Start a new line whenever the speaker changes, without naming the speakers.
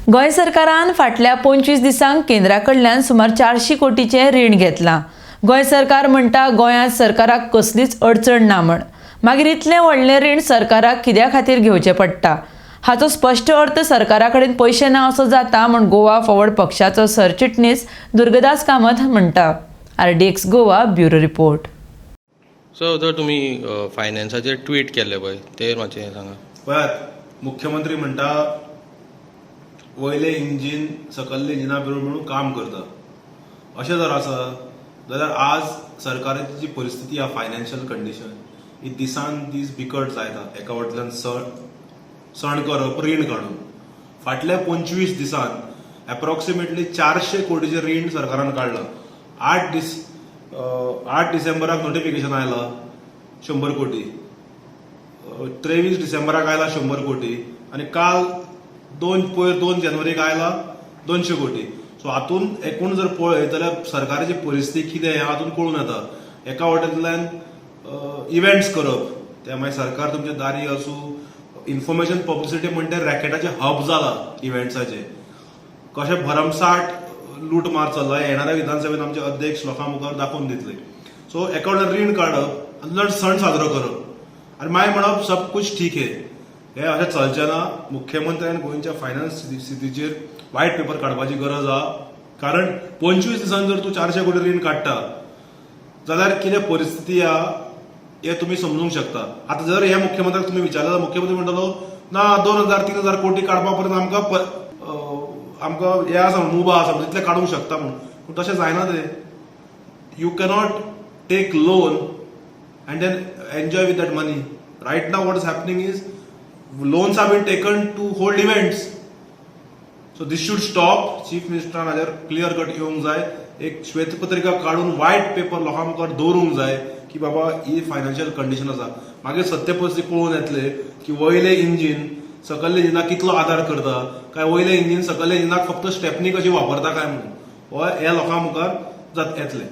गोंय सरकारान फाटल्या 25 दिसांक केंद्रा कडल्यान सुमार 400 कोटीचें रीण घेतलां. गोंय सरकार म्हणटा गोंयांत सरकाराक कसलीच अडचण ना म्हण. मागीर इतलें व्हडलें रीण सरकाराक कित्या खातीर घेवचें पडटा? हाचो स्पश्ट अर्थ सरकारा कडेन पयशे ना असो जाता म्हण गोवा फॉरवर्ड पक्षाचो सरचिटणीस दुर्गदास कामत म्हणटा. RDX Goa bureau report.
So जर तुमी फायनान्साचेर ट्वीट केल्ले पळय तेर मातशें सांगा.
पळयात, मुख्यमंत्री म्हणटा वयले इंजीन सकल्ले इंजिना बरोबर म्हणून काम करता. अशें जर आसा जाल्यार आज सरकाराची जी परिस्थिती आहा, फायनान्शियल कंडिशन ही दिसान दीस बिकट जायता. एका वाटल्यान सण करप, रीण काडून फाटल्या 25 दिसान अप्रॉक्सिमेटली 400 कोटीचे रीण सरकारान काडला. 8 डिसेंबराक नोटिफिकेशन आयला 100 कोटी, 23 डिसेंबराक आयला 100 कोटी आणि काल 2 जानेवारीक आयला 200 कोटी. सो हातूंत एकूण जर पळयत जाल्यार सरकाराची परिस्थिती कितें हें हातूंत कळून येता. एका वाटेंतल्यान इव्हेंट्स करप, ते मागीर सरकार तुमचे दारी आसूं, इन्फॉर्मेशन पब्लिसिटी म्हणटा रॅकेटाचे हब जाला इव्हेंट्साचे. कशें भरमसाट लूट मार चल्ला येणाऱ्या विधानसभेत आमचे अध्यक्ष लोकां मुखार दाखोवन दितले. सो एका वाटेन रीण काडप आनी सण साजरो करप आनी मागीर म्हणप सब कुछ ठीक है. हे अशें चलचें ना. मुख्यमंत्र्यान गोंयच्या फायनान्स स्थितीचेर वायट पेपर काडपाची गरज आहा. कारण 25 दिसांनी जर तूं 400 कोटी रीण काडटा जाल्यार कितें परिस्थिती आहा हे तुमी समजूंक शकता. आतां जर ह्या मुख्यमंत्र्याक तुमी विचारलें जाल्यार मुख्यमंत्री म्हणटलो ना 2000-3000 कोटी काडपा पर्यंत आमकां हे आसा मुभा आसा तितले काडूंक शकता म्हणून. पूण तशें जायना तें. You cannot take loan and then enjoy with that money. Right now what is happening is loans have been taken to hold events. So this should stop. Chief मिनिस्टरान हाजेर क्लियर कट येवंक जाय. एक श्वेतपत्रिका काढून व्हाईट पेपर लोकां मुखार दवरूंक जाय की बाबा ही फायनान्शियल कंडिशन आसा. मागीर सत्य परिस्थिती पळोवन येतले की वयले इंजीन सकल्ले इंजिनाक कितलो आदार करता काय वयले इंजीन सकल्ले इंजिनाक फक्त स्टेपनी कशी वापरता काय म्हणून हे लोकां मुखार येतले.